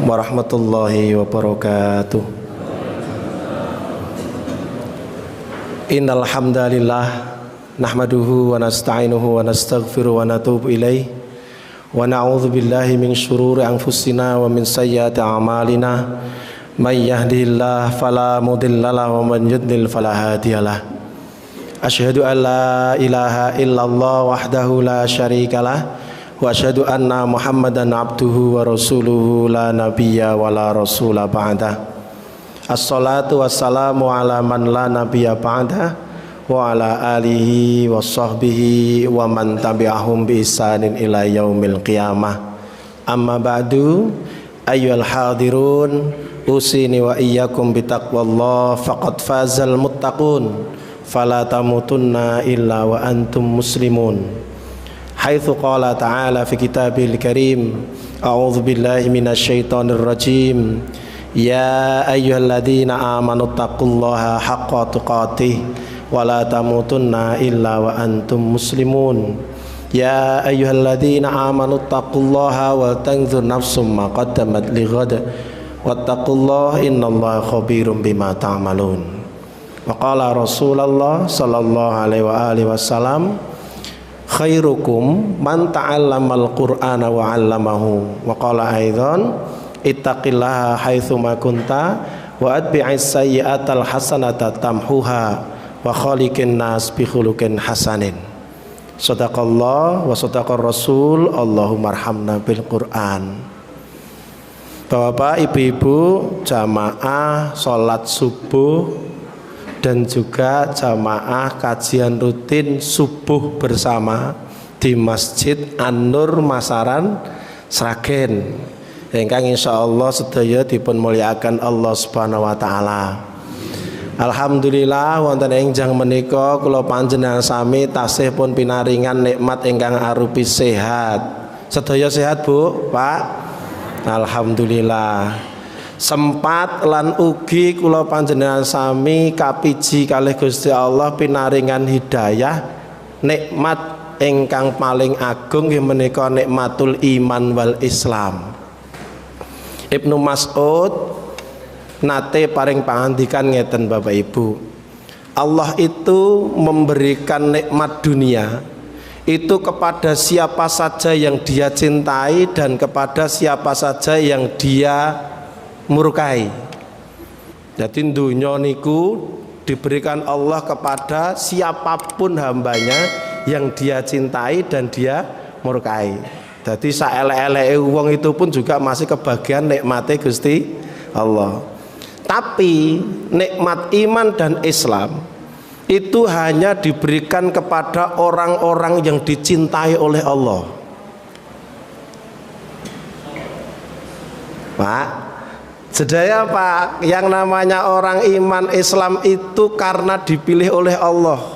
warahmatullahi wabarakatuh. Innal hamdalillah nahmaduhu wa nasta'inuhu wa nastaghfiruh wa natubu ilaih wa na'udzu billahi min syururi anfusina wa min sayyiati a'malina may yahdihillahu fala mudhillalah wa man yudlil fala hadiyalah. Asyhadu an la ilaha illallah wahdahu la syarikalah wa asyhadu anna Muhammadan abduhu wa rasuluhu la nabiyya wa la rasula ba'dah. Assalatu wassalamu ala man la nabiyya ba'dah wa ala alihi wa sahbihi wa man tabi'ahum bi ihsanin ila yaumil qiyamah. Amma ba'du, ayyuhal hadirun, usini wa iyyakum bitaqwallah faqad fazal muttaqun fala tamutunna illa wa antum muslimun. Haitsu qala ta'ala fi kitabil karim, a'udzu billahi minasyaitonir rajim, ya ayyuhalladzina amanu taqullaha haqqa tuqatih wa la tamutunna illa wa antum muslimun. Ya ayyuhalladzina amanu taqullaha wa tanzur nafsum ma qaddamat lighad wattaqullaha innallaha khabirum bima ta'malun. Wa qala Rasulullah sallallahu alaihi wa alihi wasallam, khairukum man ta'allamal qur'ana wa 'allamahu. Wa qala aidan, ittaqillaha haitsu ma kunta wa atbi'is sayyi'atal hasanata tamhuha wa khaliqin nas bi khuluqin hasanin. Shadaqallah wa shadaqar rasul, Allahumma arhamna bil Qur'an. Bapak, ibu-ibu, jamaah salat subuh dan juga jamaah kajian rutin subuh bersama di Masjid An-Nur Masaran Sragen ingkang insyaallah sedaya dipun mulyakaken Allah Subhanahu wa taala. Alhamdulillah wonten enjang menika kula panjenengan sami tasih pun pinaringan nikmat ingkang arupi sehat. Sedaya sehat, Bu, Pak? Alhamdulillah. Sempat lan ugi kula panjenengan sami kapiji kalih Gusti Allah pinaringan hidayah nikmat ingkang paling agung nggih menika nikmatul iman wal Islam. Ibnu Mas'ud nate paring pangandikan ngeten, Bapak Ibu, Allah itu memberikan nikmat dunia itu kepada siapa saja yang dia cintai dan kepada siapa saja yang dia murkai. Jadi dunia niku diberikan Allah kepada siapapun hambanya yang dia cintai dan dia murkai. Jadi saelek-eleke wong itu pun juga masih kebagian nikmate Gusti Allah. Tapi nikmat iman dan Islam itu hanya diberikan kepada orang-orang yang dicintai oleh Allah. Pak, sedaya Pak, yang namanya orang iman Islam itu karena dipilih oleh Allah.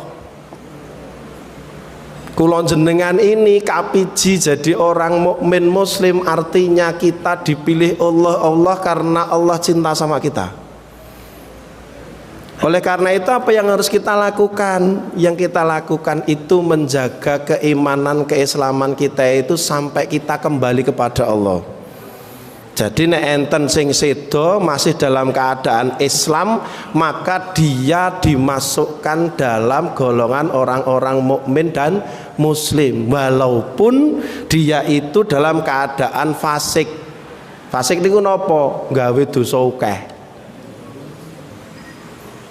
Kulon jenengan ini kapiji jadi orang mukmin muslim, artinya kita dipilih Allah karena Allah cinta sama kita. Oleh karena itu apa yang harus kita lakukan? Yang kita lakukan itu menjaga keimanan, keislaman kita itu sampai kita kembali kepada Allah. Jadi nek enten sing sedo masih dalam keadaan Islam, maka dia dimasukkan dalam golongan orang-orang mukmin dan muslim walaupun dia itu dalam keadaan fasik. Fasik niku napa? Gawe dosa akeh.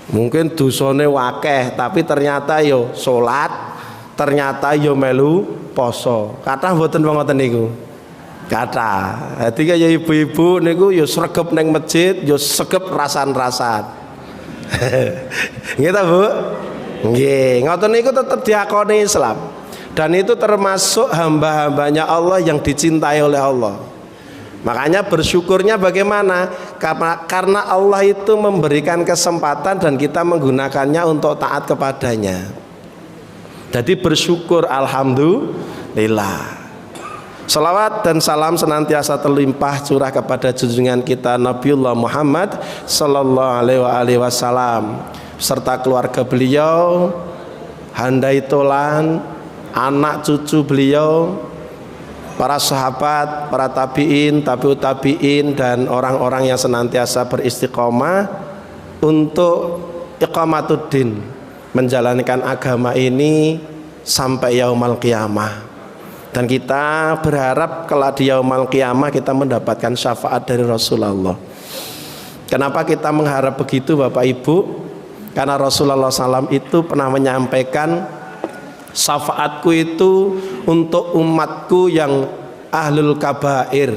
Mungkin dosane wakeh tapi ternyata yo salat, ternyata yo melu poso. Kathah mboten wonten niku. Kata, ketika ya ibu-ibu niku yo sregep neng masjid, yo segep rasan-rasan. Nggih ta, Bu? Nggih, ngoten niku tetep diakoni Islam. Dan itu termasuk hamba-hambanya Allah yang dicintai oleh Allah. Makanya bersyukurnya bagaimana? Karena Allah itu memberikan kesempatan dan kita menggunakannya untuk taat kepadanya. Jadi bersyukur, alhamdulillah. Salawat dan salam senantiasa terlimpah curah kepada junjungan kita Nabiullah Muhammad sallallahu alaihi wasallam serta keluarga beliau, handai tolan, anak cucu beliau, para sahabat, para tabi'in, tabi'ut tabi'in, dan orang-orang yang senantiasa beristiqomah untuk iqamatuddin, menjalankan agama ini sampai yaumal qiyamah. Dan kita berharap kalau di yaumal qiyamah kita mendapatkan syafaat dari Rasulullah. Kenapa kita mengharap begitu Bapak Ibu? Karena Rasulullah SAW itu pernah menyampaikan, syafaatku itu untuk umatku yang ahlul kabair,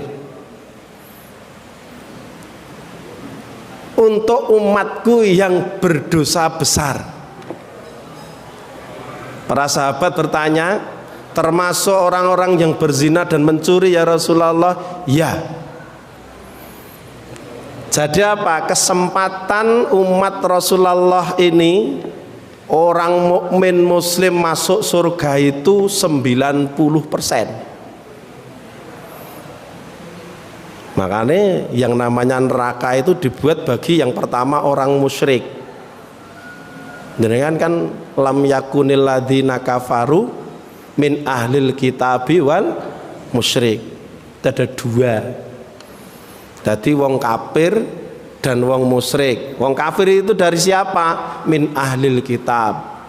untuk umatku yang berdosa besar. Para sahabat bertanya, termasuk orang-orang yang berzina dan mencuri ya Rasulullah? Ya. Jadi apa? Kesempatan umat Rasulullah ini, orang mukmin muslim masuk surga itu 90%. Makanya yang namanya neraka itu dibuat bagi yang pertama orang musyrik. Jadi kan lam yakunil ladzina kafaru min ahlil kitabi wal musyrik. Ada dua. Jadi wong kafir dan wong musyrik. Wong kafir itu dari siapa? Min ahlil kitab.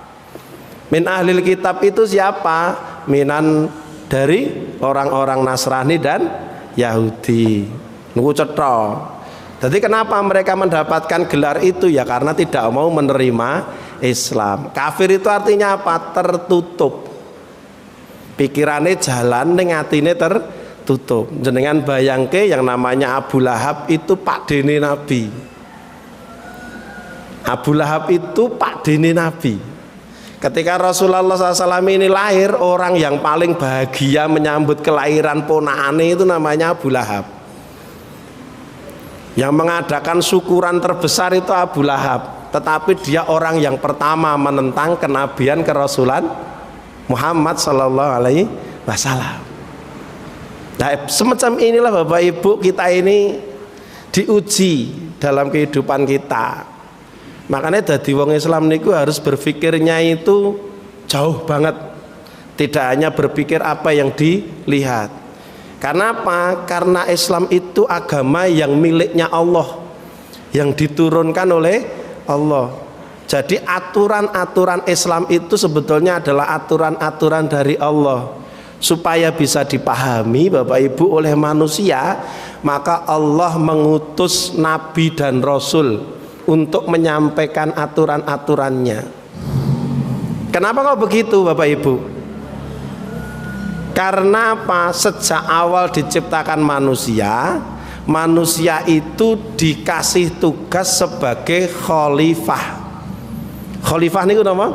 Min ahlil kitab itu siapa? Minan dari orang-orang Nasrani dan Yahudi. Nunggu cetha. Jadi kenapa mereka mendapatkan gelar itu? Ya karena tidak mau menerima Islam. Kafir itu artinya apa? Tertutup. Pikirannya jalan, ning atine tertutup. Jenengan bayangke yang namanya Abu Lahab itu Pak Dene Nabi. Abu Lahab itu Pak Dene Nabi. Ketika Rasulullah SAW ini lahir, orang yang paling bahagia menyambut kelahiran ponakane itu namanya Abu Lahab. Yang mengadakan syukuran terbesar itu Abu Lahab. Tetapi dia orang yang pertama menentang kenabian kerasulan Muhammad sallallahu alaihi wasallam. Nah, semacam inilah Bapak Ibu, kita ini diuji dalam kehidupan kita. Makanya dadi wong Islam niku harus berpikirnya itu jauh banget. Tidak hanya berpikir apa yang dilihat. Karena apa? Karena Islam itu agama yang miliknya Allah, yang diturunkan oleh Allah. Jadi aturan-aturan Islam itu sebetulnya adalah aturan-aturan dari Allah. Supaya bisa dipahami Bapak Ibu oleh manusia, maka Allah mengutus Nabi dan Rasul untuk menyampaikan aturan-aturannya. Kenapa kok begitu Bapak Ibu? Karena apa? Sejak awal diciptakan manusia, manusia itu dikasih tugas sebagai khalifah. Khalifah niku napa?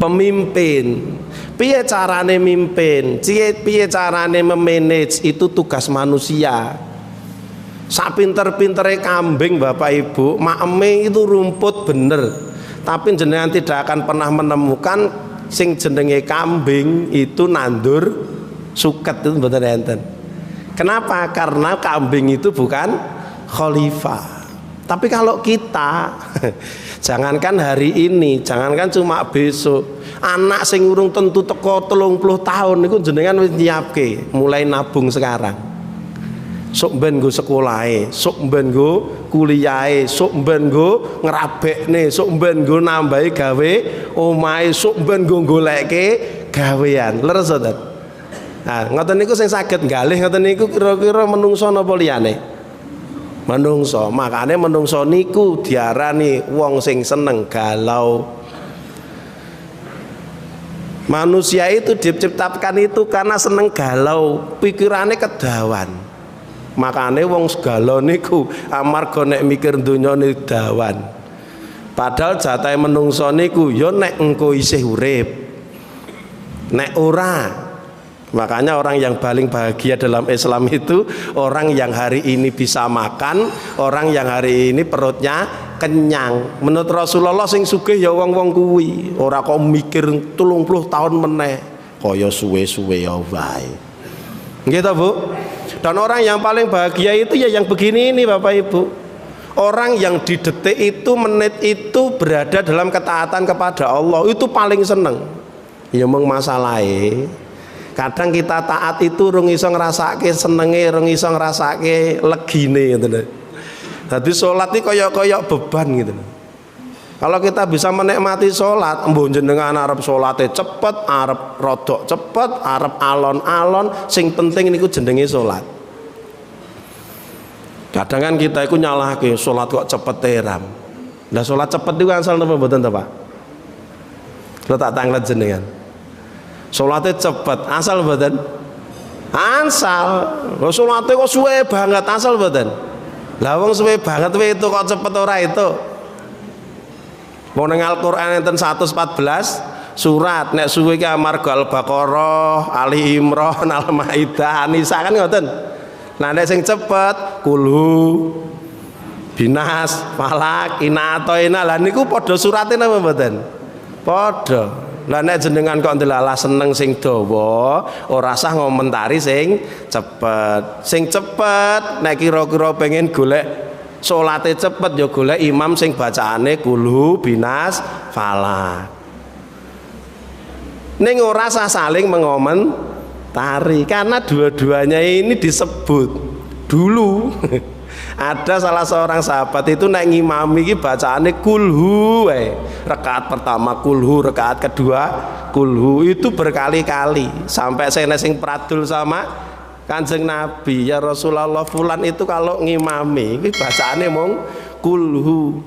Pemimpin. Piye carane mimpin? Piye carane memanage? Itu tugas manusia. Sak pinter-pintere kambing Bapak Ibu, makeme itu rumput bener. Tapi jenengan tidak akan pernah menemukan sing jenenge kambing itu nandur suket, itu mboten enten. Kenapa? Karena kambing itu bukan khalifah. Tapi kalau kita jangankan hari ini, jangankan cuma besok, anak sing urung tentu teko 30 tahun niku jenengan wis nyiapke, mulai nabung sekarang. Sok ben nggo sekolahe, sok ben nggo kuliahe, sok ben nggo ngrabekne, sok ben nggo nambahi gawe omahe, sok ben nggo goleke gawean. Leres to? Nah, ngoten niku sing saged ngalih ngoten niku kira-kira menungso napa liyane? Menungso. Makanya menungso niku diarani wong sing seneng galau. Manusia itu diciptakan itu karena seneng galau, pikirannya kedawan. Makanya wong galau niku amarga nek mikir dunyane dawan. Padahal jatahe menungso niku ya nek engko isih urip. Nek ora. Makanya orang yang paling bahagia dalam Islam itu orang yang hari ini bisa makan, orang yang hari ini perutnya kenyang. Menurut Rasulullah sing sugih ya wong-wong kuwi, ora kok mikir 30 tahun meneh, kaya suwe-suwe ya wae. Nggih ta, Bu? Dan orang yang paling bahagia itu ya yang begini ini Bapak Ibu. Orang yang di detik itu, menit itu berada dalam ketaatan kepada Allah, itu paling seneng. Ya mung masalahe Kadang kita taat itu rung iso ngrasake senenge, rung iso ngrasake legine gitu lho. Dadi salat iki kaya beban gitu lho. Kalau kita bisa menikmati sholat, mbok jenengan arep sholate cepet, arep rodok cepet, arep alon-alon, sing penting niku jenenge sholat. Kadang kan kita iku nyalahke sholat kok cepet teram. Lah sholat cepet itu asal napa mboten to, Pak? Kalau tak tanglet jenengan. Sholatnya cepet, asal mboten? Asal. Lho sholatnya kok suwe banget, asal mboten? Lah wong suwe banget itu kok cepet ora itu? Mau neng Al-Quran enten 114 surat, nek suwe ki amarga Al-Baqarah, Ali Imran, Al-Maidah, An-Nisa kan ngoten. Nah nek sing cepet kulhu, Binas, Falak, Inna Atoina, lah niku padha surate napa mboten? Padha. Lah nek jenengan kok ndelalah seneng sing dawa, ora usah ngomentari sing cepet. Sing cepet nek kira-kira pengen golek salate cepet ya golek imam sing bacaane kulhu binas falak. Ning ora usah saling mengomentari karena dua-duanya ini disebut dulu. Ada salah seorang sahabat itu nek ngimami iki bacaane kulhu wae. Rakaat pertama kulhu, rakaat kedua kulhu, itu berkali-kali sampai saya sing pradul sama Kanjeng Nabi, ya Rasulullah fulan itu kalau ngimami ini bacaannya mong kulhu.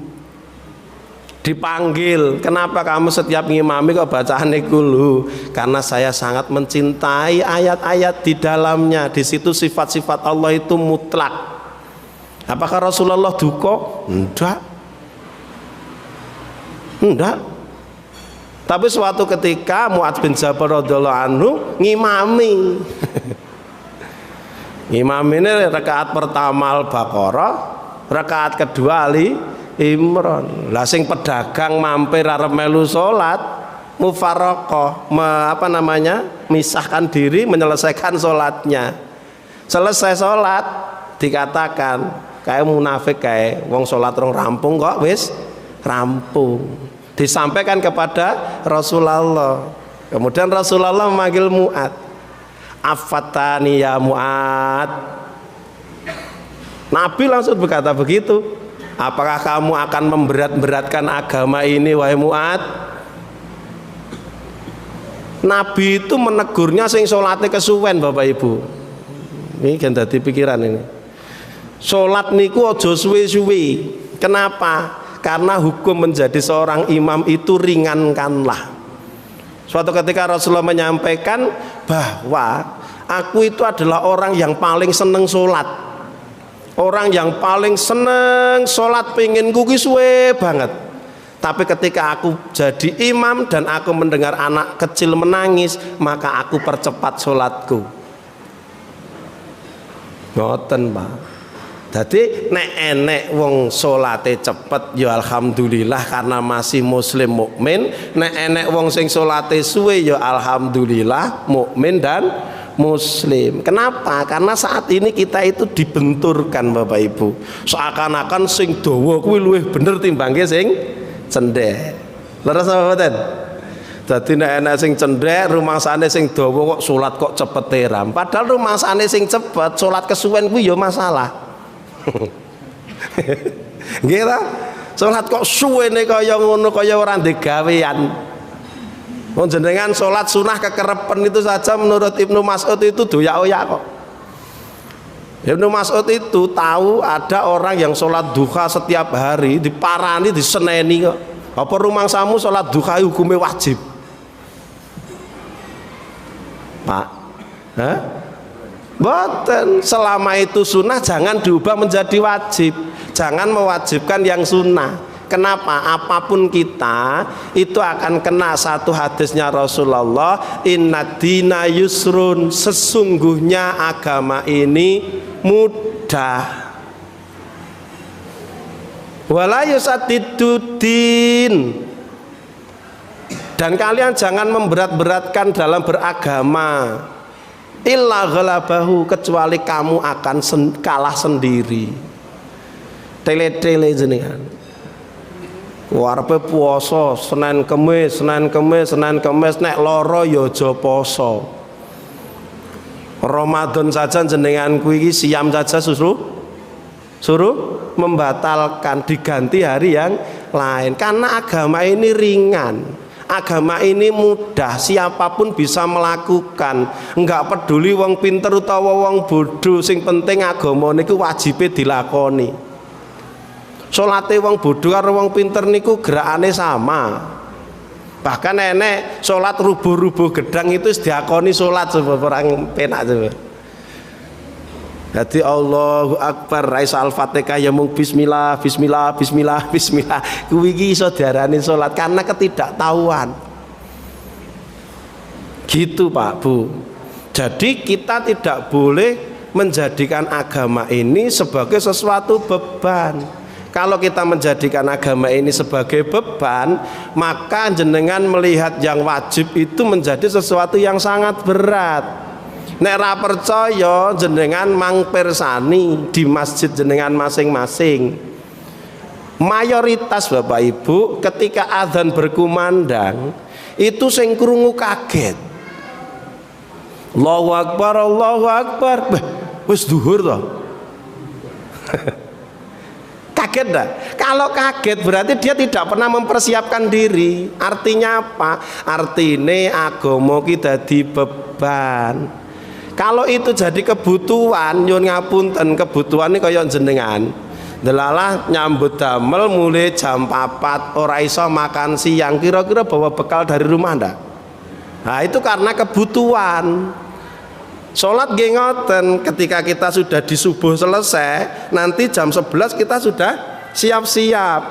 Dipanggil, kenapa kamu setiap ngimami kok bacaannya kulhu? Karena saya sangat mencintai ayat-ayat di dalamnya. Di situ sifat-sifat Allah itu mutlak. Apakah Rasulullah duka? Enggak. Tapi suatu ketika Mu'adz bin Jabal radhiyallahu anhu ngimami. Imam ini rakaat pertama Al-Baqarah, rakaat kedua Ali Imran. Lah sing pedagang mampir arep melu salat, mufaraqah, misahkan diri, menyelesaikan salatnya. Selesai salat dikatakan kayak munafik, kayak wong salat rong rampung kok wis rampung. Disampaikan kepada Rasulullah. Kemudian Rasulullah memanggil Mu'adz. Afatani ya Mu'ad. Nabi langsung berkata begitu. Apakah kamu akan memberat-beratkan agama ini wahai Mu'ad? Nabi itu menegurnya sing salate kesuwen Bapak Ibu. Ini kan dadi pikiran ini. Salat niku aja suwe-suwe. Kenapa? Karena hukum menjadi seorang imam itu ringankanlah. Suatu ketika Rasulullah menyampaikan bahwa aku itu adalah orang yang paling seneng sholat, orang yang paling seneng sholat, pengen kuki suwe banget. Tapi ketika aku jadi imam dan aku mendengar anak kecil menangis, maka aku percepat sholatku. Ngoten Pak. Jadi nek enek wong salate cepet ya alhamdulillah karena masih muslim mukmin. Nek enek wong sing salate suwe ya alhamdulillah mukmin dan muslim. Kenapa? Karena saat ini kita itu dibenturkan Bapak Ibu. Seakan-akan sing dawa kuwi luwih bener timbangke sing cendhek. Leres apa mboten? Dadi nek enek sing cendhek rumangsane sing dawa kok salat kok cepet teram. Padahal rumangsane sing cepet salat kesuwen kuwi ya masalah. Nggih ta? Salat kok suwene kaya ngono, kaya ora ndek gawean. Wong jenengan salat sunah kekerepen itu saja menurut Ibnu Mas'ud itu doyak-oyak kok. Ibnu Mas'ud itu tahu ada orang yang salat duha setiap hari diparani, diseneni kok. Apa rumangsamu salat duha hukume wajib? Pak. Hah? Boten, selama itu sunnah jangan diubah menjadi wajib. Jangan mewajibkan yang sunnah. Kenapa? Apapun kita itu akan kena satu hadisnya Rasulullah, inna dina yusrun, sesungguhnya agama ini mudah. Wala yusadiddin, dan kalian jangan memberat-beratkan dalam beragama. Illa ghalabahu, kecuali kamu akan kalah sendiri. Tele-tele jenengan. Warepe puasa Senin Kemis nek lara ya aja poso. Ramadan saja jenengan kuwi siam saja suruh membatalkan, diganti hari yang lain. Karena agama ini ringan, agama ini mudah, siapapun bisa melakukan. Enggak peduli wong pinter utawa wong bodoh, sing penting agama niku wajibe dilakoni. Salate wong bodoh karo wong pinter niku gerakane sama. Bahkan nenek sholat rubuh-rubuh gedang itu diakoni sholat coba orang penak coba. Jadi Allahu Akbar raisa al-Fatihah ya mung bismillah bismillah bismillah bismillah kuwi iki iso diarani sholat karena ketidaktahuan. Gitu Pak Bu. Jadi kita tidak boleh menjadikan agama ini sebagai sesuatu beban. Kalau kita menjadikan agama ini sebagai beban, maka jenengan melihat yang wajib itu menjadi sesuatu yang sangat berat. Nek ra percaya jenengan mang persani di masjid jenengan masing-masing. Mayoritas Bapak Ibu ketika azan berkumandang itu sing krungu kaget. Allahu Akbar, Allahu Akbar. Wis zuhur toh. Kaget dah. Kalau kaget berarti dia tidak pernah mempersiapkan diri. Artinya apa? Artinya agama kita dadi beban. Kalau itu jadi kebutuhan, nyun ngapunten, kebutuhan ini kaya jenengan. Delalah nyambut damel mulai jam 4 ora iso makan siang, kira-kira bawa bekal dari rumah ndak? Nah, itu karena kebutuhan. Sholat nggih ngoten, ketika kita sudah di subuh selesai, nanti jam 11 kita sudah siap-siap.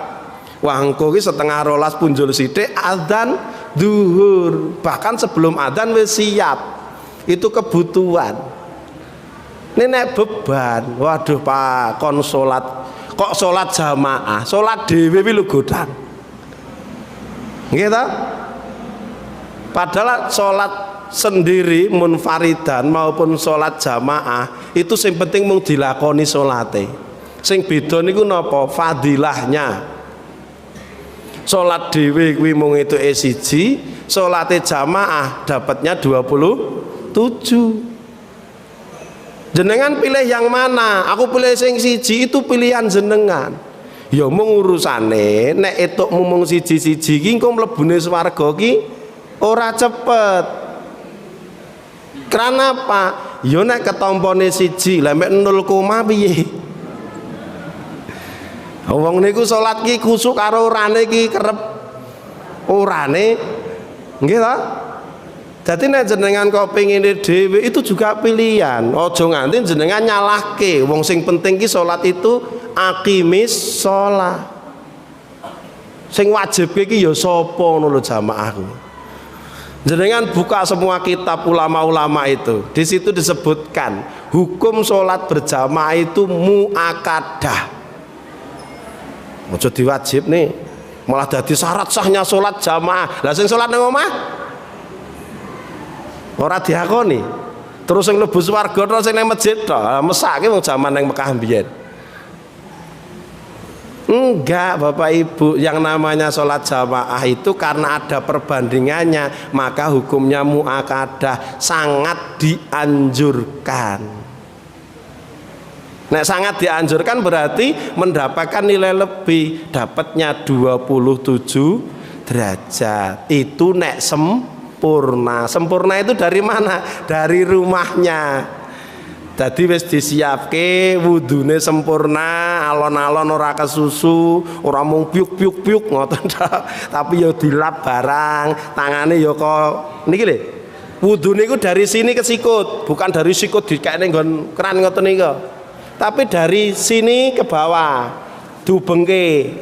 Wah engko iki setengah rolas punjul sithik adzan zuhur. Bahkan sebelum adzan wis siap. Itu kebutuhan. Ini nek beban. Waduh Pak, kon sholat kok sholat jamaah, sholat dhewe wi lho godang. Nggih ta? Padahal sholat sendiri munfaridan maupun sholat jamaah itu sing penting mung dilakoni sholate. Sing beda niku napa? Fadilahnya. Sholat dhewe kuwi mung etuke siji, sholate jamaah dapatnya 27. Jenengan pilih yang mana? Aku pilih sing siji, itu pilihan jenengan. Ya mung urusane nek etukmu mung siji-siji iki engko mlebune swarga ki ora cepet. Karena apa? Yo nek ketompone siji, lha mek 0, piye? Wong niku salat ki kusuk karo urane ki kerep urane. Nggih ta? Dadi nek jenengan kok pengine dhewe itu juga pilihan. Aja nganti jenengan nyalahke. Wong sing penting ki salat itu aqimis shalah. Sing wajibke ki ya sapa ngono lho jamaah. Jenengan buka semua kitab ulama-ulama itu, di situ disebutkan hukum sholat berjamaah itu muakadah. Ojo diwajib nih, malah jadi syarat sahnya sholat jamaah. Lah sing sholat nang omah ora diakoni. Terus sing mlebu swarga terus sing nang masjid tok. Mesake wong jaman nang Mekah mbiyen. Enggak Bapak Ibu, yang namanya sholat jamaah itu karena ada perbandingannya, maka hukumnya muakadah, sangat dianjurkan. Nah sangat dianjurkan berarti mendapatkan nilai lebih, dapatnya 27 derajat. Itu nek sempurna. Sempurna itu dari mana? Dari rumahnya. Jadi wis disiapke wudune sempurna, alon-alon ora kesusu, ora mung piuk-piuk-piuk ngoten tok. Tapi ya dilap barang, tangane ya kok niki lho. Wudune iku dari sini ke sikut, bukan dari sikut dikekne nggon keran ngoten niku. Tapi dari sini ke bawah diubengke.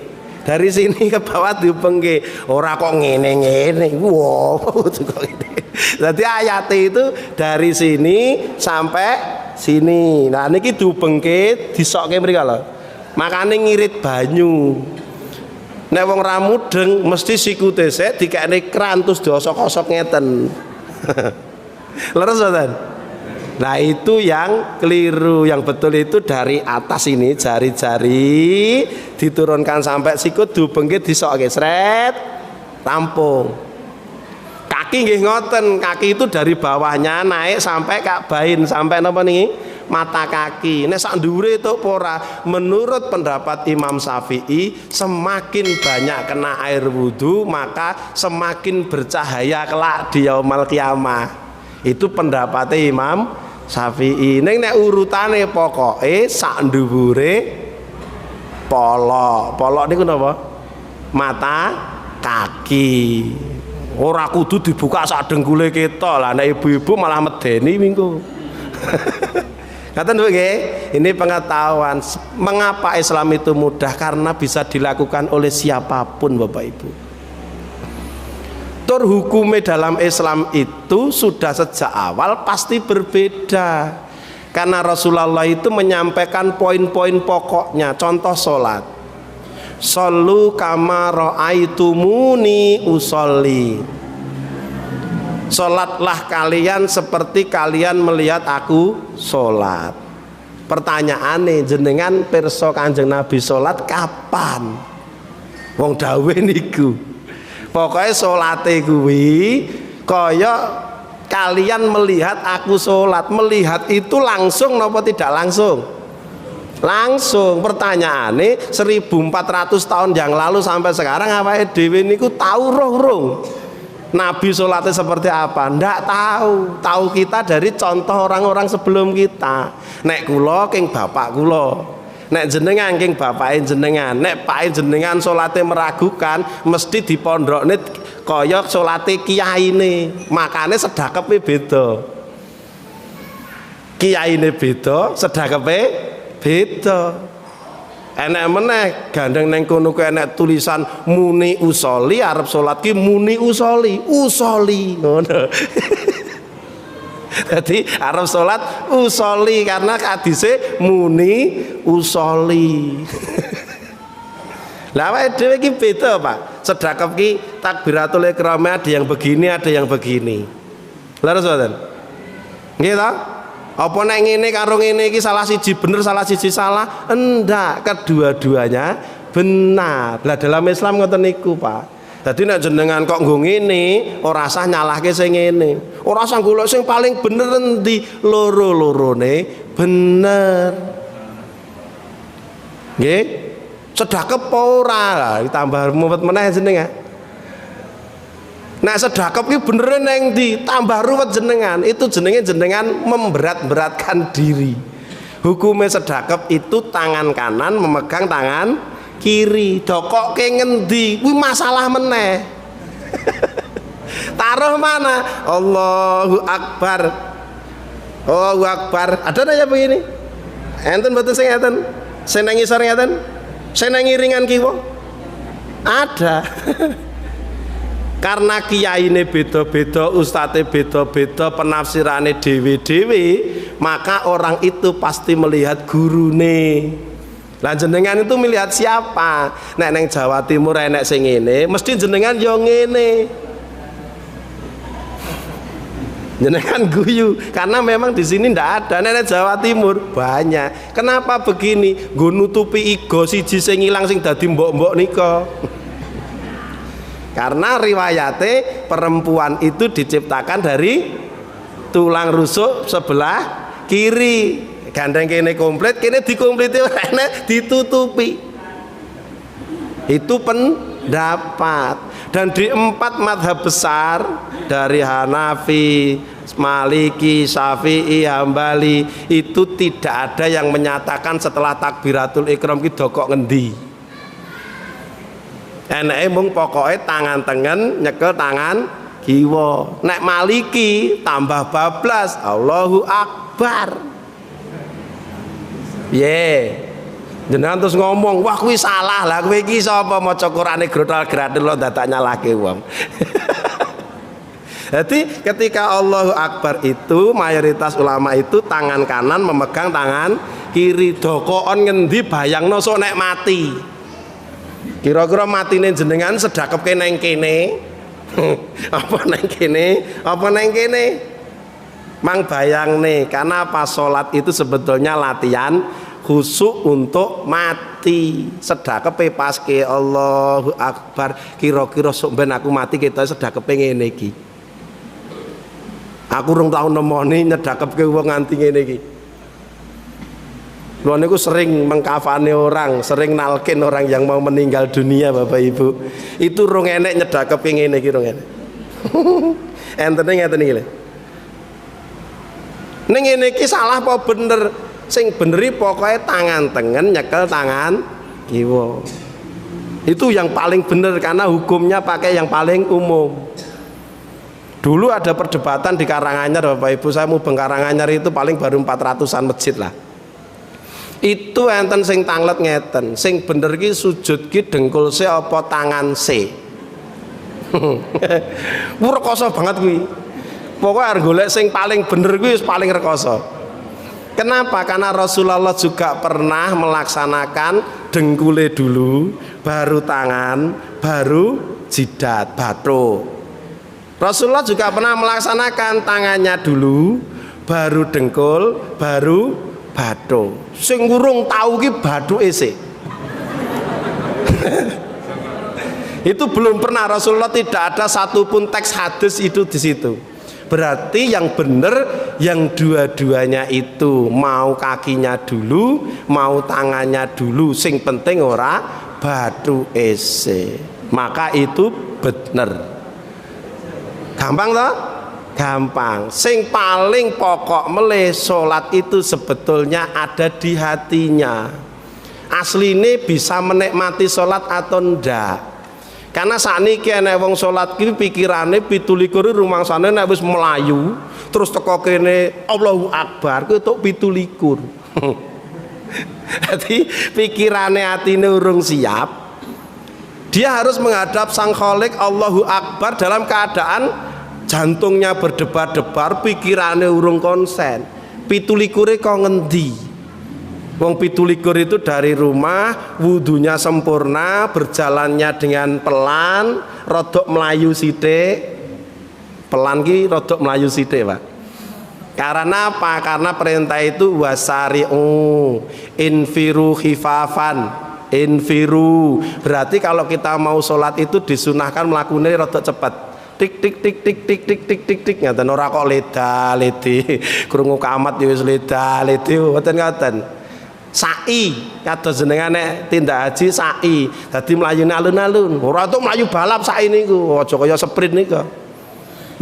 Dari sini ke bawah diubengke. Ora kok ngene-ngene. Wow, kok ngene. Jadi ayat itu dari sini sampai sini. Nah niki diubengke disokke mriki lho. Makane ngirit banyu. Nek wong ra mudeng mesti sikute sik dikekne kran terus diosok-osok ngeten. Leres mboten? Nah itu yang keliru, yang betul itu dari atas ini jari-jari diturunkan sampai sikut diubengke disokke sret rampung. Kaki nggih ngoten, kaki itu dari bawahnya naik sampai Ka'bain, sampai napa niki? Mata kaki. Nek sak ndhuwure itu ora. Menurut pendapat Imam Syafi'i, semakin banyak kena air wudu maka semakin bercahaya kelak di yaumul kiamah. Itu pendapatnya Imam Syafi'i. Nek urutane pokoke sak ndhuwure polok niku napa? Mata kaki. Ora kudu dibuka sak dengkule kita lah, nek ibu-ibu malah medeni minggu. Ngaten nggih, ini pengetahuan mengapa Islam itu mudah, karena bisa dilakukan oleh siapapun Bapak Ibu. Tur hukumnya dalam Islam itu sudah sejak awal pasti berbeda. Karena Rasulullah itu menyampaikan poin-poin pokoknya. Contoh sholat, shollu kama ra'aitumuni usolli. Sholatlah kalian seperti kalian melihat aku sholat. Pertanyaane, jenengan pirsa Kanjeng Nabi sholat kapan? Wong dawuh niku, pokoknya sholate kuwi kaya kalian melihat aku sholat. Melihat itu langsung napa tidak langsung? Langsung. Pertanyaane, 1400 tahun yang lalu sampai sekarang awake dhewe niku tahu roh-roh Nabi sholatnya seperti apa? Ndak tahu. Tahu kita dari contoh orang-orang sebelum kita. Nek kula king bapak kula, nek jenengan king bapake jenengan, nek pake jenengan sholatnya meragukan, mesti di pondokne kaya sholatnya kiyaine. Makane sedakepe beda. Kiyaine beda, sedakepe beda. Enek meneh gandeng neng kono ku enek tulisan muni usoli, arep salat ki muni usoli ngono. Jadi arep salat usoli karena hadise muni usoli. Lah awake dhewe ki beda, Pak. Sedekap ki takbiratul ihram ada yang begini, ada yang begini. Leres mboten? Nggih ta? Apa nek ngene karo ngene iki salah siji bener, salah siji salah? Enggak, kedua-duanya benar. Lah dalam Islam ngoten niku, Pak. Dadi nek jenengan kok nggo ngene, ora usah nyalahke sing ngene. Ora usah golek sing paling bener endi, loro-lorone bener. Nggih? Sedekep ora, ditambah mumet meneh jenengan. Nah sedekap ki beneran neng di tambah ruwet jenengan, itu jenengan memberat-beratkan diri. Hukumnya sedekap itu tangan kanan memegang tangan kiri. Dokok ke ngendi, wih masalah meneh. Taruh mana? Allahu Akbar. Allahu Akbar. Ada nanya begini? Enten betul sing enten. Saya nang ngisor ngeten. Saya nang ngiringan kiwa. Ada. Karena kiyaine beda-beda, ustadze beda-beda, penafsirane dewe-dewe, maka orang itu pasti melihat gurune. Lah jenengan itu melihat siapa? Nek neng Jawa Timur enek sing ngene, mesti jenengan yo ngene. Jenengan guyu karena memang di sini ndak ada. Nek Jawa Timur banyak. Kenapa begini? Nggo nutupi igo siji sing ilang sing dadi mbok-mbok nika. Karena riwayate perempuan itu diciptakan dari tulang rusuk sebelah kiri. Gandeng kene komplit, kene dikompliti ora ditutupi. Itu pendapat. Dan di 4 madhab besar, dari Hanafi, Maliki, Syafi'i, Hambali, itu tidak ada yang menyatakan setelah takbiratul ihram ki dokok ngendi. Enake mung pokoke tangan tengen nyekel tangan kiwa. Nek Maliki tambah bablas, Allahu Akbar. Jenengan terus ngomong, wah kuwi salah lah, kowe iki sapa maca Qur'ane grotol-gratil lo dadak nyalahke wong. Jadi ketika Allahu Akbar itu mayoritas ulama itu tangan kanan memegang tangan kiri. Dokon ngendi bayangno sok nek mati. Kira-kira matine jenengan sedekep neng kene. Apa neng kene? Apa neng kene? Mang bayang nih, karena pas sholat itu sebetulnya latihan khusyuk untuk mati. Sedekep pas ke Allahu Akbar, kira-kira sok ben aku mati kita sedekep ngene iki. Aku urung tau nemoni nyedakepke wong nganti ngene iki. Kula niku sering mengkafani orang, sering nalkin orang yang mau meninggal dunia Bapak Ibu. Itu rung enek nyedakepke ngene iki rung enek. Entene ngeten iki lho. Ning ngene iki salah apa bener? Sing beneri pokoknya tangan tengen nyekel tangan kiwa. Itu yang paling bener karena hukumnya pakai yang paling umum. Dulu ada perdebatan di Karanganyar Bapak Ibu, saya mau Karanganyar itu paling baru 400-an masjid lah. Itu enten sing tanglet ngeten, sing bener ki sujud ki dengkul se apa tangan se. Rekoso banget kuwi. Pokoknya harus golek sing paling bener kuwi paling rekoso. Kenapa? Karena Rasulullah juga pernah melaksanakan dengkule dulu, baru tangan, baru jidat, batu. Rasulullah juga pernah melaksanakan tangannya dulu, baru dengkul, baru batu. Sing urung tau ki bathuke sik. Itu belum pernah, Rasulullah tidak ada satupun teks hadis itu di situ. Berarti yang benar yang dua-duanya itu, mau kakinya dulu, mau tangannya dulu, sing penting ora batu ese. Maka itu benar. Gampang toh? Gampang. Sing paling pokok meleh salat itu sebetulnya ada di hatinya. Asline bisa menikmati salat atau ndak? Karena sakniki enek wong salat ki pikirane 17 rumangsane nek wis melayu terus teko kene Allahu Akbar kuwi tok 17. Jadi pikirane atine urung siap. Dia harus menghadap Sang Khalik Allahu Akbar dalam keadaan jantungnya berdebar-debar, pikirane urung konsen. 17 kok ngendi? Wong 17 itu dari rumah, wudunya sempurna, berjalannya dengan pelan, rodok melayu sithik. Pelan ki rodok melayu sithik, Pak. Karena apa? Karena perintah itu wasari'u infiru khifafan. Infiru. Berarti kalau kita mau sholat itu disunahkan melakukannya rodok cepat. Tik tik tik tik tik tik tik tik tik ngaten ora kok leda ledi krungu kamat ya wis leda ledi mboten ngaten. Sa'i kados jenengan nek tindak haji sa'i dadi mlayune alun-alun ora tuk mlayu balap sa'i niku aja kaya sprint niku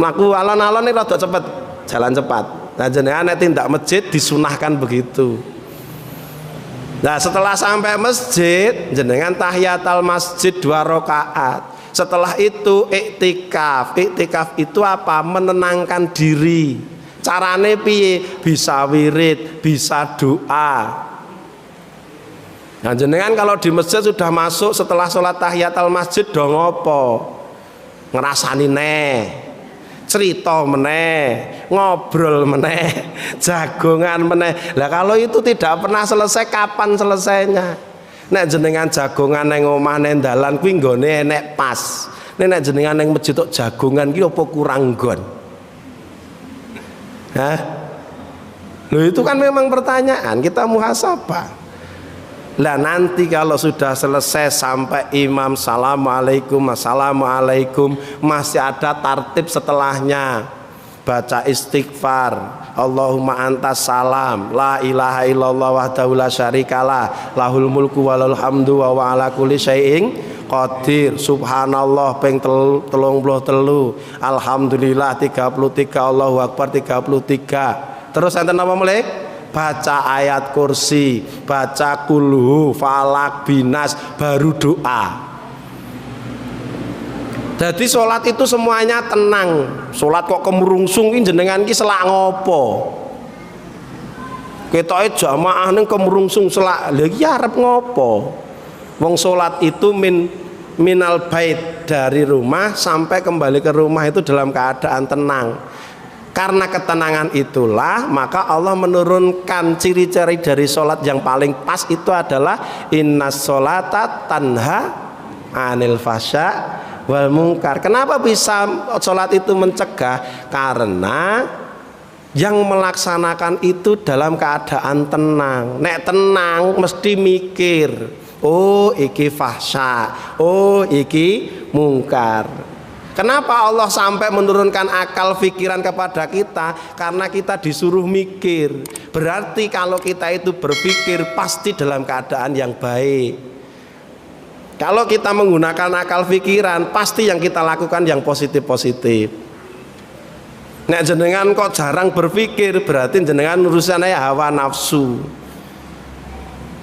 mlaku alon-alon nek rada cepet jalan cepat. Nah jenengan nek tindak masjid disunahkan begitu. Nah setelah sampai masjid jenengan tahiyatul masjid 2 rakaat. Setelah itu iktikaf. Iktikaf itu apa? Menenangkan diri. Carane piye? Bisa wirid, bisa doa. Nah jenengan kalau di masjid sudah masuk setelah sholat tahiyatul masjid dong apa? Ngerasani neh, cerita meneh, ngobrol meneh, jagongan meneh. Lah kalau itu tidak pernah selesai, kapan selesainya? Nek jenengan jagongan neng omah neng dalan kuwi nggone enek pas. Nek jenengan neng masjid tok jagongan ki apa kurang nggon? Hah? Loh itu kan memang pertanyaan, kita muhasabah. Lah nanti kalau sudah selesai sampai imam assalamualaikum assalamualaikum masih ada tartib setelahnya. Baca istighfar, Allahumma antas salam, la ilaha illallah wahdahu la syarikalah, lahul mulku walal hamdu wa ala kulli syai'in qadir, subhanallah ping 33, alhamdulillah 33, Allahu akbar 33. Terus enten apa mulai? Baca ayat kursi, baca kulhu, falak, binas, baru doa. Jadi sholat itu semuanya tenang. Sholat kok kemurungsung ini jenengan ki selak ngopo? Ketoke jamaah ning kemurungsung selak. Lha iki arep ngopo? Wong sholat itu minal bait, dari rumah sampai kembali ke rumah itu dalam keadaan tenang. Karena ketenangan itulah maka Allah menurunkan ciri-ciri dari sholat yang paling pas itu adalah innas sholata tanha anil fasya wal mungkar. Kenapa bisa sholat itu mencegah? Karena yang melaksanakan itu dalam keadaan tenang. Nek tenang mesti mikir, oh iki fahsya, oh iki mungkar. Kenapa Allah sampai menurunkan akal pikiran kepada kita? Karena kita disuruh mikir. Berarti kalau kita itu berpikir pasti dalam keadaan yang baik. Kalau kita menggunakan akal pikiran, pasti yang kita lakukan yang positif-positif. Nek jenengan kok jarang berpikir, berarti jenengan urusannya hawa nafsu.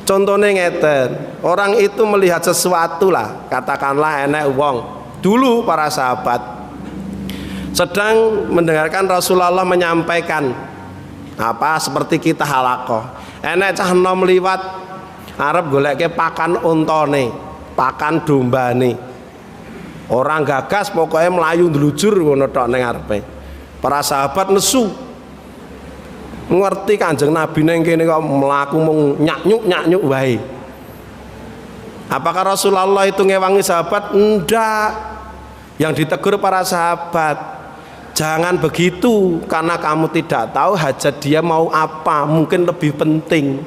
Contohnya ngeten, orang itu melihat sesuatu lah, katakanlah enek wong. Dulu para sahabat sedang mendengarkan Rasulullah menyampaikan apa seperti kita halakoh. Enek cah nom liwat arep goleke pakan untane, pakan dombane. Orang gagas pokoknya melayu ndelujur ngono tok ning arepe. Para sahabat nesu. Ngerti Kanjeng Nabi neng kene kok mlaku mung nyaknyuk wae. Apakah Rasulullah itu ngewangi sahabat? Enggak. Yang ditegur para sahabat, jangan begitu karena kamu tidak tahu hajat dia mau apa, mungkin lebih penting.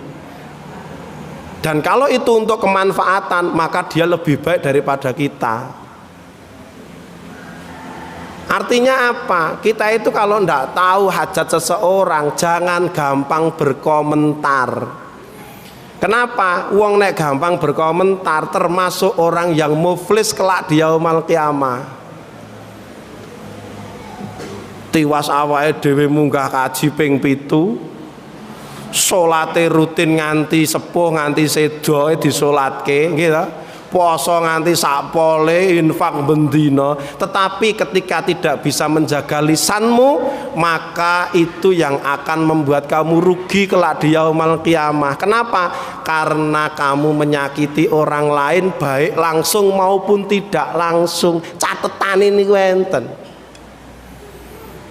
Dan kalau itu untuk kemanfaatan, maka dia lebih baik daripada kita. Artinya apa? Kita itu kalau tidak tahu hajat seseorang, jangan gampang berkomentar. Kenapa? Wong nek gampang berkomentar termasuk orang yang muflis kelak di yaumul qiyamah. Tiwas awake dhewe munggah kaji ping 7, salate rutin nganti sepuh nganti sedo disolatke, nggih ta? Poso nganti sakpole, infak bendina, tetapi ketika tidak bisa menjaga lisanmu, maka itu yang akan membuat kamu rugi kelak di yaumul qiyamah. Kenapa? Karena kamu menyakiti orang lain baik langsung maupun tidak langsung. Catetan ini enten.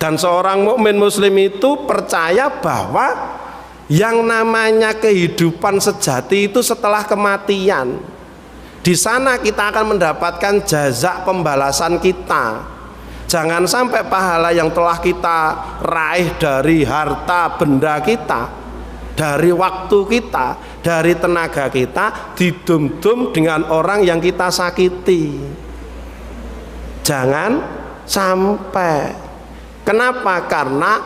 Dan seorang mukmin muslim itu percaya bahwa yang namanya kehidupan sejati itu setelah kematian. Di sana kita akan mendapatkan jazak pembalasan kita. Jangan sampai pahala yang telah kita raih dari harta benda kita, dari waktu kita, dari tenaga kita, didum-dum dengan orang yang kita sakiti. Jangan sampai. Kenapa? Karena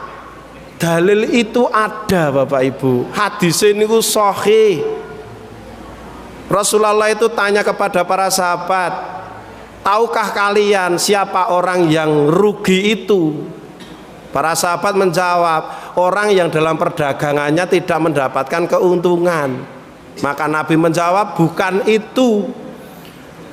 dalil itu ada, Bapak Ibu. Hadis ini sahih. Rasulullah itu tanya kepada para sahabat, tahukah kalian siapa orang yang rugi itu? Para sahabat menjawab, orang yang dalam perdagangannya tidak mendapatkan keuntungan. Maka Nabi menjawab, bukan itu.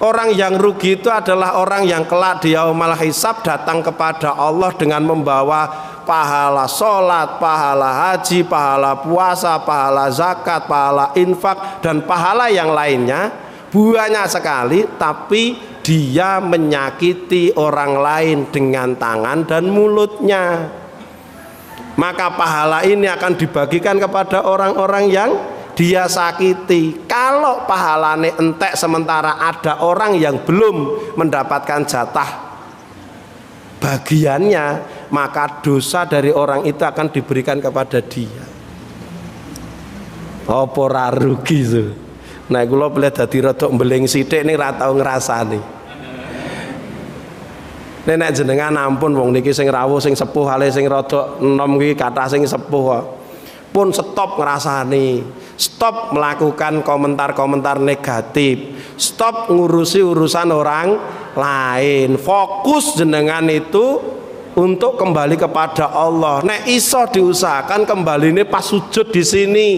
Orang yang rugi itu adalah orang yang kelak di yaumul hisab datang kepada Allah dengan membawa pahala sholat, pahala haji, pahala puasa, pahala zakat, pahala infak, dan pahala yang lainnya banyak sekali, tapi dia menyakiti orang lain dengan tangan dan mulutnya. Maka pahala ini akan dibagikan kepada orang-orang yang dia sakiti. Kalau pahalane entek sementara ada orang yang belum mendapatkan jatah bagiannya, maka dosa dari orang itu akan diberikan kepada dia. Apa ora rugi itu? Nah, kula boleh dadi rada mbeling sithik ning ra tau ngrasani. Nek jenengan ampun wong niki sing rawuh sing sepuh ale sing rada enom iki kathah sing sepuh kok. Pun stop ngrasani, stop melakukan komentar-komentar negatif, stop ngurusi urusan orang lain. Fokus jenengan itu untuk kembali kepada Allah. Nek iso diusahakan kembali ini pas sujud di sini.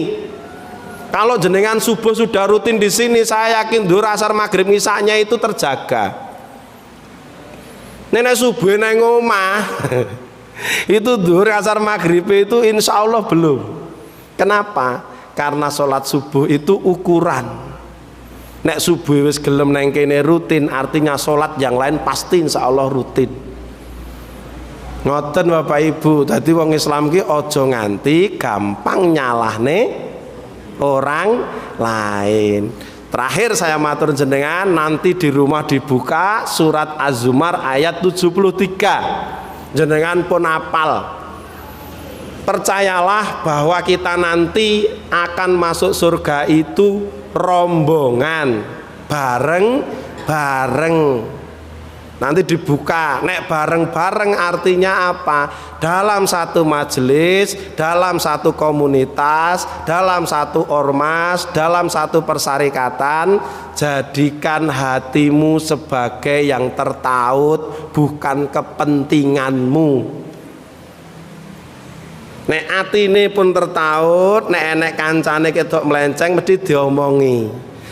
Kalau jenengan subuh sudah rutin di sini, saya yakin dhuwur asar maghrib ngisaknya itu terjaga. Nenek subuh neng omah itu dhuwur asar maghrib itu insya Allah belum. Kenapa? Karena sholat subuh itu ukuran. Nek subuh wis gelem neng kene rutin, artinya sholat yang lain pasti insya Allah rutin. Ngoten Bapak Ibu. Dadi wong Islam ki aja nganti gampang nyalahne orang lain. Terakhir saya matur jenengan, nanti di rumah dibuka surat Az-Zumar ayat 73. Jenengan pun hafal. Percayalah bahwa kita nanti akan masuk surga itu rombongan, bareng-bareng. Nanti dibuka. Nek bareng-bareng artinya apa? Dalam satu majelis, dalam satu komunitas, dalam satu ormas, dalam satu persyarikatan, jadikan hatimu sebagai yang tertaut, bukan kepentinganmu. Nek atine pun tertaut, nek enek kancane ketok melenceng mesti diomongi.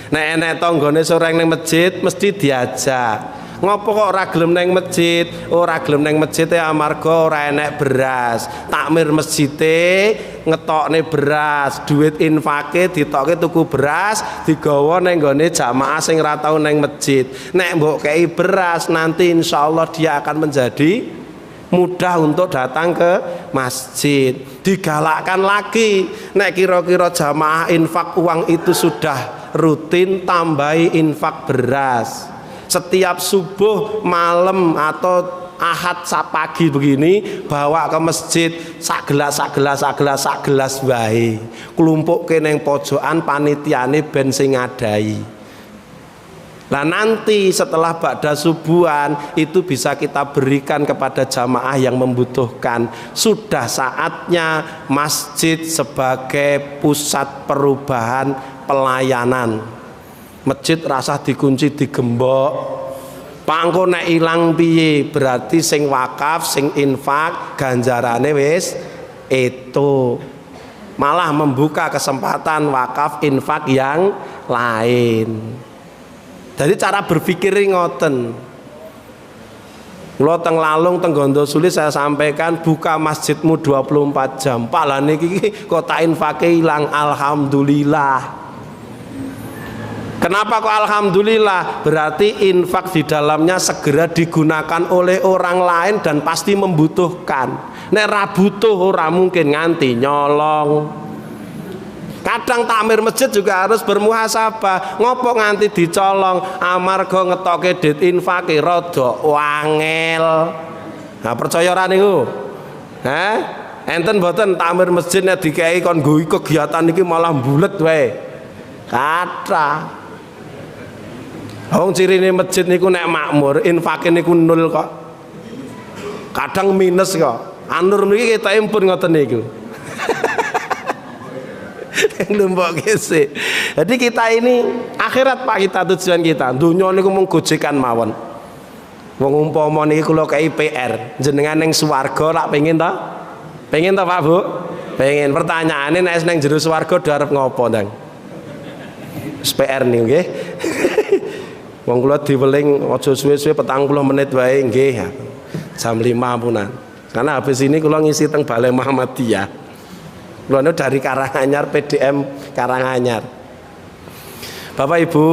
Nek enek tanggane soreng ning masjid mesti diajak. Ngopo kok ora gelem nang masjid? Ora gelem nang masjid ya amarga ora enek beras. Takmir masjide ngetokne beras, duit infake ditokke tuku beras, digawa nang nggone jamaah sing ora tau nang masjid. Nek mbok kei beras nanti insyaallah dia akan menjadi mudah untuk datang ke masjid. Digalakkan lagi, nek kira-kira jamaah infak uang itu sudah rutin, tambahi infak beras. Setiap subuh, malam atau ahad pagi begini bawa ke masjid sak gelas wae. Klumpukke ning pojokan panitiane ben sing ngadai. Nah nanti setelah ba'da subuhan itu bisa kita berikan kepada jamaah yang membutuhkan. Sudah saatnya masjid sebagai pusat perubahan pelayanan. Masjid rasa dikunci digembok. Pangko nek ilang piye, berarti sing wakaf, sing infak ganjarane wis itu. Malah membuka kesempatan wakaf infak yang lain. Jadi cara berpikir ngoten. Kula teng Lalung teng Gondosuli saya sampaikan buka masjidmu 24 jam. Pak lah niki kok tak infake ilang, alhamdulillah. Kenapa kok alhamdulillah? Berarti infak di dalamnya segera digunakan oleh orang lain dan pasti membutuhkan. Nek ra butuh ora mungkin nganti nyolong. Kadang takmir masjid juga harus bermuhasabah. Ngopo nganti dicolong amarga ngetoke dit infake rada wangel. Nah percaya ora niku? Enten mboten takmir masjid nek dikei kon nggo kegiatan iki malah bulet wae. Kathah. Wong cirine masjid niku nek makmur, infake niku nol kok. Kadang minus kok. Anur niki kita impun ngoten niku. Numpuk kese. Jadi kita ini akhirat Pak, kita tujuan kita. Dunya niku mung gojekan mawon. Wong umpama niki kula kei PR, jenengan ning swarga lak pengin ta? Pengin ta Pak Bu? Pengen. Pertanyaane nek ning jero swarga arep ngopo ndang? PR niku nggih. Wong kula diweling aja suwe-suwe 40 menit wae nggih. Jam 5 punan. Karena habis ini kula ngisi teng Balai Muhammadiyah. Kula dari Karanganyar, PDM Karanganyar. Bapak Ibu,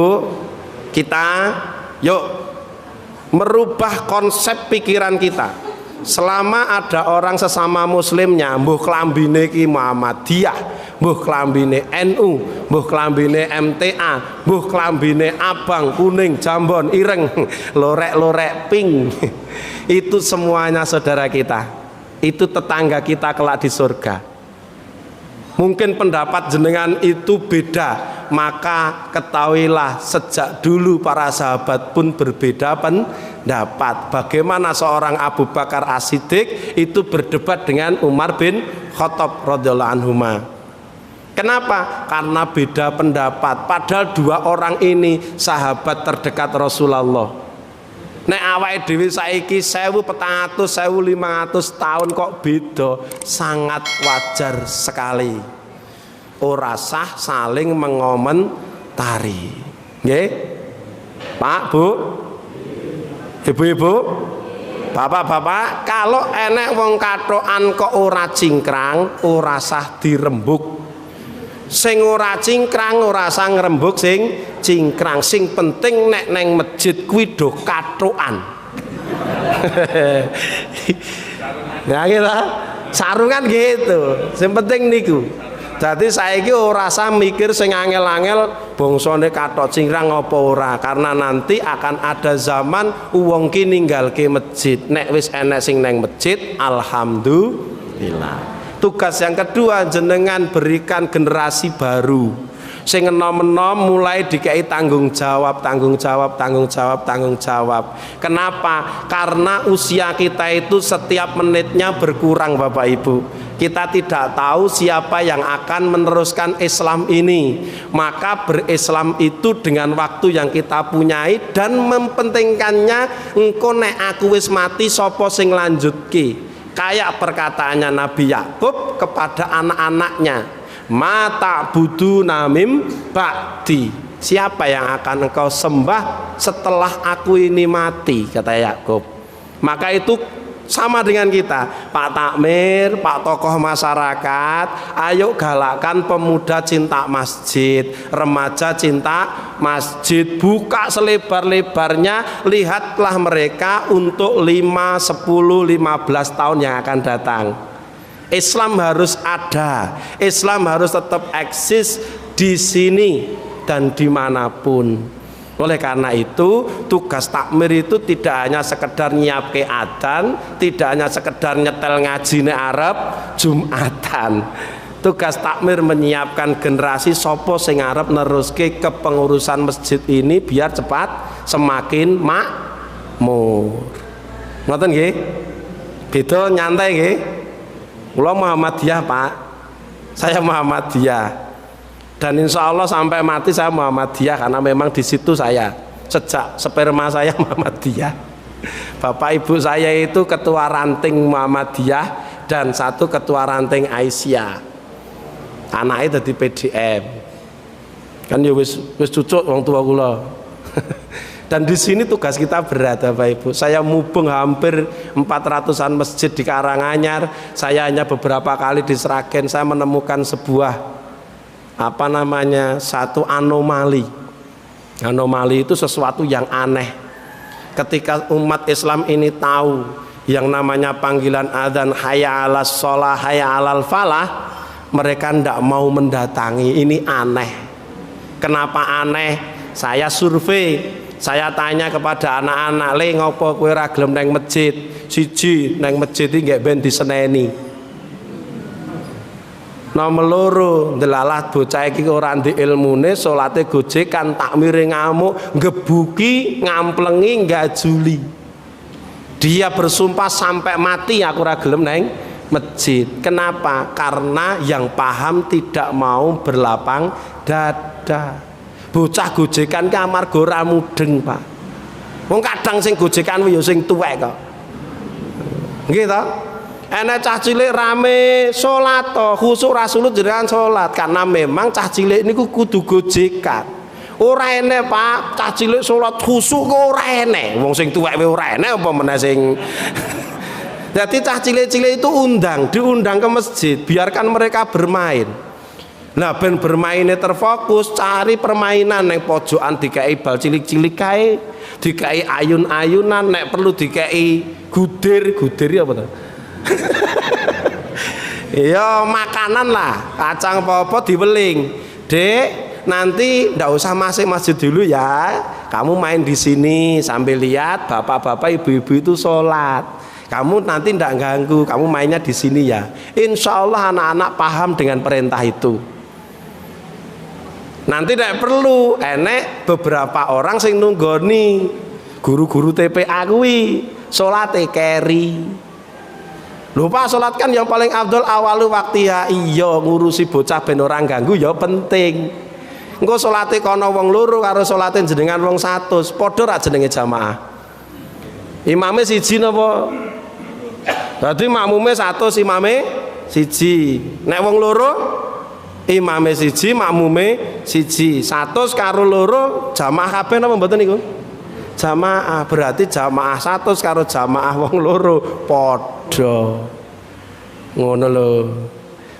kita yuk merubah konsep pikiran kita. Selama ada orang sesama muslimnya mbuh klambine ki Muhammadiyah, mbuh klambine NU, mbuh klambine MTA, mbuh klambine abang, kuning, jambon, ireng, lorek-lorek, pink. Itu semuanya saudara kita. Itu tetangga kita kelak di surga. Mungkin pendapat jenengan itu beda, maka ketahuilah sejak dulu para sahabat pun berbeda pendapat. Bagaimana seorang Abu Bakar As-Siddiq itu berdebat dengan Umar bin Khattab radhiyallahu anhuma. Kenapa? Karena beda pendapat. Padahal dua orang ini sahabat terdekat Rasulullah. Nek awake dhewe saiki 1400 1500 tahun kok beda, sangat wajar sekali. Ora sah saling mengomentari. Nggih? Pak, Bu, Ibu-ibu, Bapak-bapak, kalau enek wong katokan kok ora cingkrang, ora sah dirembuk. Sing ora cingkrang ora sah ngrembug sing cingkrang. Sing penting nek neng masjid kuwi do katokan. Ya kita sarungan gitu. Sing penting niku. Jadi saiki ora sah mikir sing angel-angel bangsane katok cingkrang apa ora, karena nanti akan ada zaman wong ki ninggalke masjid. Nek wis enek sing neng masjid, alhamdulillah. Tugas yang kedua, jenengan berikan generasi baru. Sing enom-enom mulai dikei tanggung jawab. Kenapa? Karena usia kita itu setiap menitnya berkurang, Bapak Ibu. Kita tidak tahu siapa yang akan meneruskan Islam ini. Maka berislam itu dengan waktu yang kita punyai, dan mempentingkannya engko nek aku wis mati sapa sing lanjutke. Kayak perkataannya Nabi Yakub kepada anak-anaknya, mata budu namim ba'di. Siapa yang akan engkau sembah setelah aku ini mati, kata Yakub. Maka itu sama dengan kita, Pak Takmir, Pak tokoh masyarakat, ayo galakkan pemuda cinta masjid, remaja cinta masjid, buka selebar-lebarnya, lihatlah mereka untuk 5, 10, 15 tahun yang akan datang. Islam harus ada, Islam harus tetap eksis di sini dan dimanapun. Oleh karena itu tugas takmir itu tidak hanya sekedar nyiapke adzan, tidak hanya sekedar nyetel ngajine Arab Jumatan. Tugas takmir menyiapkan generasi sopo sing arep neruske kepengurusan masjid ini biar cepat semakin makmur. Ngoten nggih? Beda nyantai nggih. Kula Muhammadiyah, Pak. Saya Muhammadiyah. Dan insya Allah sampai mati saya Muhammadiyah, karena memang di situ saya sejak sperma saya Muhammadiyah. Bapak ibu saya itu ketua ranting Muhammadiyah dan satu ketua ranting Aisyah. Anaknya jadi PDM. Kan ya wis cucuk wong tua kula. Dan di sini tugas kita berat, Bapak Ibu. Saya mubeng hampir 400-an masjid di Karanganyar. Saya hanya beberapa kali di Sragen saya menemukan sebuah satu anomali. Anomali itu sesuatu yang aneh. Ketika umat Islam ini tahu yang namanya panggilan adzan hayya 'alas shalah hayya 'alal falah, mereka tidak mau mendatangi. Ini aneh. Kenapa aneh? Saya survei, saya tanya kepada anak-anak, "Le ngopo kowe ra gelem nang masjid?" Siji, nang masjid iki nggih ben diseneni. Nomor loro, ndelalah bocah iki ora ndek ilmune, salate gojekan, takmire ngamuk, ngebuki, ngamplengi, gajuli. Dia bersumpah sampai mati aku ora gelem nang masjid. Kenapa? Karena yang paham tidak mau berlapang dada. Bocah gojekan ki amarga ora mudeng, Pak. Wong kadang sing gojekan ya sing tuwek kok. Nggih to? Enak cah cilik rame salat to, khusuk rasulut jenengan salat, karena memang cah cilik niku kudu gojekan. Ora enek, Pak, cah cilik salat khusuk kok ora enek. Wong sing tuwek wae ora enek apa meneh sing. Jadi cah cilik-cilik itu diundang ke masjid, biarkan mereka bermain. Nah, ben bermainnya terfokus, cari permainan yang pojokan dikai bal cilik-cilik kae, dikai ayun-ayunan, nek perlu dikai gudir apa tuh? Ya makanan lah, kacang apa diweling. Dek, nanti ndak usah masuk masjid dulu ya. Kamu main di sini sambil lihat bapak-bapak, ibu-ibu itu sholat. Kamu nanti ndak ganggu, kamu mainnya di sini ya. Insya Allah anak-anak paham dengan perintah itu. Nanti tidak perlu enek beberapa orang sing nunggoni guru-guru TPA kuwi salate keri. Lupa sholat kan yang paling afdol awalu waktu ya. Iya, ngurusi bocah ben orang ganggu ya penting. Engko salate kono wong loro karo salate jenengan wong 100, padha ra jenenge jamaah. Imame siji napa? Dadi makmume 100, imame siji. Nek wong loro imame siji, makmume siji. 100 karo loro jamaah kabeh napa mboten niku? Jamaah, berarti jamaah 100 karo jamaah wong loro padha. Ngono lho.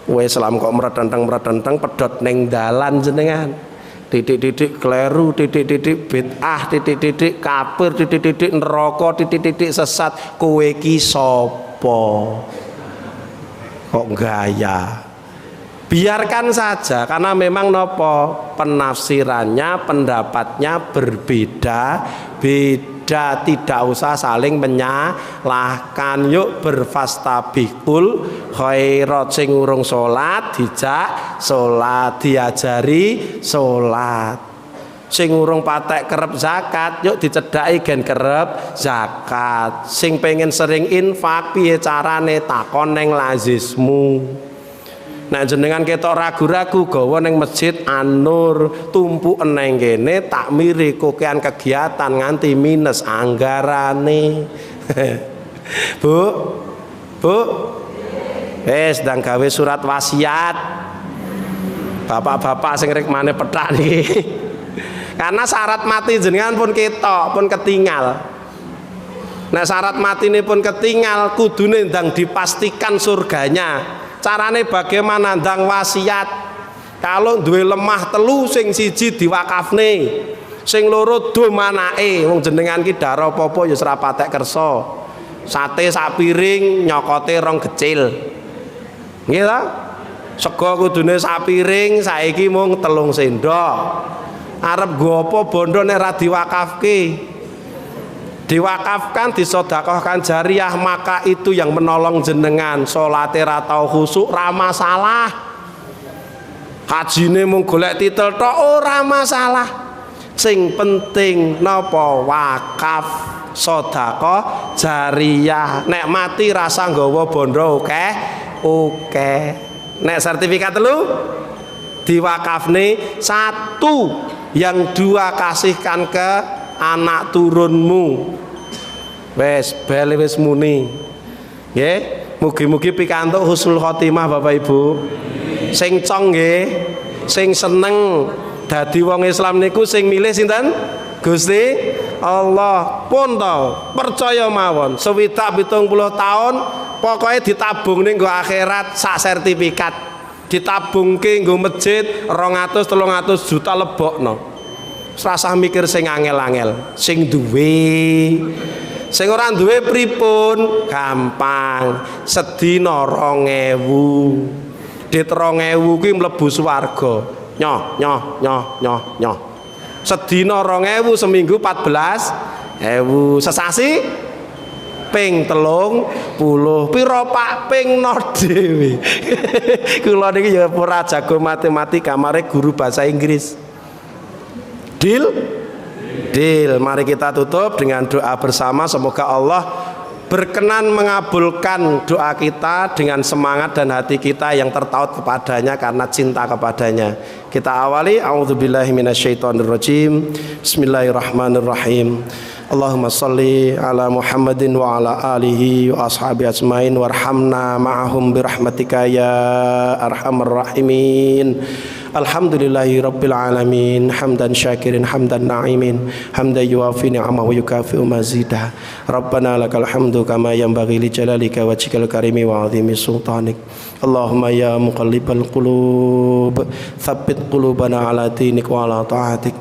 Kowe Islam kok meretenteng pedhot ning dalan jenengan. Titik-titik kleru, titik-titik bid'ah, titik-titik kafir, titik-titik neraka, titik-titik sesat. Kowe ki sapa? Kok gaya? Biarkan saja, karena memang nopo penafsirannya, pendapatnya berbeda-beda. ada, tidak usah saling menyalahkan. Yuk berfastabiqul khairat, sing urung salat dijak salat, diajari salat. Sing urung patek kerep zakat, yuk dicedhaki gen kerep zakat. Sing pengen sering infak, piye carane, takon neng lazismu. Nek jenengan ketok ragu-ragu, gawa neng masjid An-Nur, tumpuk neng kene, takmiri kokean kegiatan nganti minus anggarane. Bu, sedang gawe surat wasiat. Bapak-bapak sing rek maneh petak niki. Karena syarat mati jenengan pun ketok, pun ketinggal. Nah syarat mati ini pun ketinggal, kudune ndang dipastikan surganya. Carane bagaimana? Ndang wasiat. Kalau duwe lemah telu, sing siji diwakafne, sing loro do manake. Wong jenengan ki dara apa-apa ya ora patek kersa. Sate sak piring, nyokote rong gecil. Nggih ta? Sego kudune sak piring, saiki mung 3 sendok. Arep nggo apa bondo nek ra diwakafke. Diwakafkan, disedekahkan jariah, maka itu yang menolong jenengan. Salate ra tau khusuk ra masalah. Hajine mung golek titel tok ora masalah. Sing penting napa? Wakaf, sedekah jariah. Nek mati rasa nggawa bondo akeh. Nek sertifikat telu diwakafne 1, yang 2 kasihkan ke anak turunmu. Wes bel wis muni. Nggih, mugi-mugi pikantuk husnul khotimah Bapak Ibu. Sing cong nggih, sing seneng dadi wong Islam niku sing milih sinten? Gusti Allah. Pun to, percaya mawon, 70 tahun pokoknya ditabung ning nggo akhirat sak sertifikat. Ditabungke nggo masjid 200-300 juta lebokno. Serasa mikir sing angel-angel, sing duwe. Sing ora duwe pripun? Gampang. Sedina 2000. Dit 2000 kuwi mlebu swarga. Nyoh. Sedina 2000, seminggu 14.000. Sesasi ping 30. Piro Pak ping no dhewe. Kula niki ya ora jago matematika, mare guru bahasa Inggris. Deal? Deal. Mari kita tutup dengan doa bersama, semoga Allah berkenan mengabulkan doa kita dengan semangat dan hati kita yang tertaut kepadanya karena cinta kepadanya. Kita awali, a'udzubillahi minasyaitonirrajim. Bismillahirrahmanirrahim. Allahumma salli ala Muhammadin wa ala alihi wa ashabi ajmain warhamna ma'ahum birahmatika ya arhamar rahimin. Alhamdulillahi rabbil alamin, hamdan syakirin, hamdan na'imin, hamdan yuafi ni'amahu wa yukafi'u mazidah. Rabbana lakal hamdu kama yanbaghi li jalalika wajhikal karimi wa 'azimi sultanik. Allahumma ya muqallibal qulub, tsabbit qulubana ala dinik wa ala ta'atik.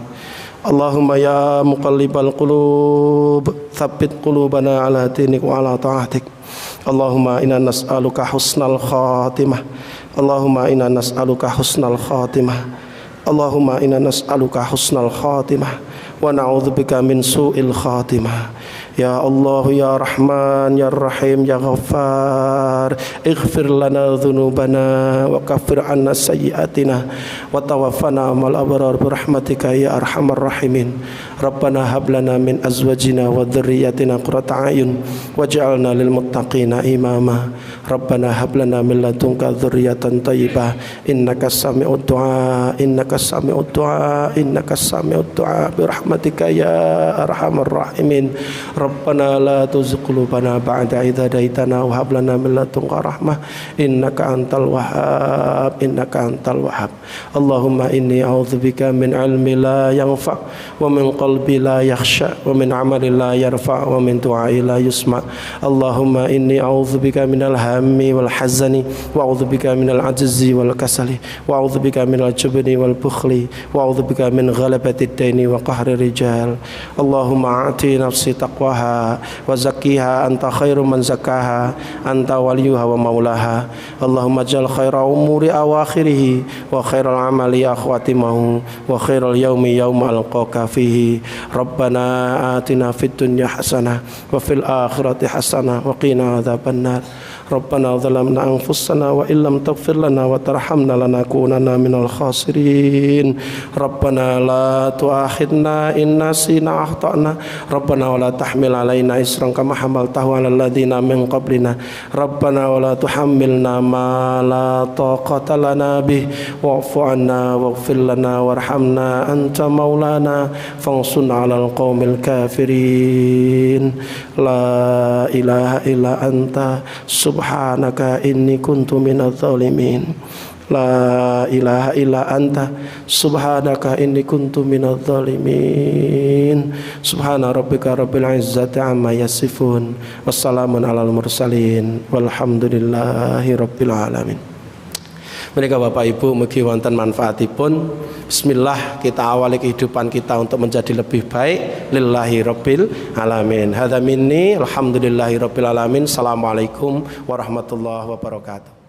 Allahumma ya muqallibal qulub, tsabbit qulubana ala dinik wa ala ta'atik. Allahumma inna nas'aluka husnal khatimah. Allahumma inna nas'aluka husnal khatimah. Allahumma inna nas'aluka husnal khatimah wa na'udzubika min su'il khatimah. Ya Allah ya Rahman ya Rahim ya Ghaffar, ighfir lana dhunubana wa kaffir anna sayyiatina wa tawaffana mal abrar bi rahmatika ya arhamar rahimin. Rabbana hab lana min azwajina wa dhurriyyatina qurrata a'yun waj'alna lil muttaqina imama. Rabbana hab lana min ladunka dhurriyyatan thayyibah innaka sami'ud du'a innaka sami'ud du'a innaka sami'ud du'a bi rahmatika ya arhamar rahimin. Rabbana la tuzigh qulubana ba'da idh hadaitana wa hab lana min ladunka rahmah innaka antal wahhab innaka antal wahhab. Allahumma inni a'udzubika min ilmi la yanfa' wa min qalbi la yakhsha wa min amali la yarfa' wa min du'ai la yusma'. Allahumma inni a'udzubika minal hammi wal hazani wa a'udzubika minal ajzi wal kasali wa a'udzubika minal jubni wal البخل وأعوذ بك من غلبة الدين وقهر الرجال اللهم أعط نفسي تقواها وزكيها أنت خير من زكاها أنت وليها ومولاها اللهم اجعل خير أمور أواخره وخير العمل أخواتمه وخير اليوم يوم ألقاك فيه ربنا آتنا في الدنيا حسنة وفي الآخرة حسنة وقنا عذاب النار ربنا ظلمنا أنفسنا وإن لم تغفر لنا وترحمنا لنكونن من الخاسرين ربنا لا تؤاخذنا إن نسينا أو أخطأنا ربنا ولا تحمل علينا إصرا كما حملته على الذين من قبلنا ربنا ولا تحملنا ما لا طاقة لنا به واعف عنا واغفر لنا وارحمنا أنت مولانا فانصرنا على القوم الكافرين لا إله إلا أنت subhanaka inni kuntu minadz zalimin la ilaha illa anta subhanaka inni kuntu minadz zalimin subhana rabbika rabbil izzati amma yasifun wassalamun alal mursalin walhamdulillahi rabbil alamin. Menika Bapak Ibu mugi wonten manfaatipun. Bismillah kita awali kehidupan kita untuk menjadi lebih baik lillahi rabbil alamin. Hadza minni alhamdulillahi rabbil alamin. Assalamualaikum warahmatullahi wabarakatuh.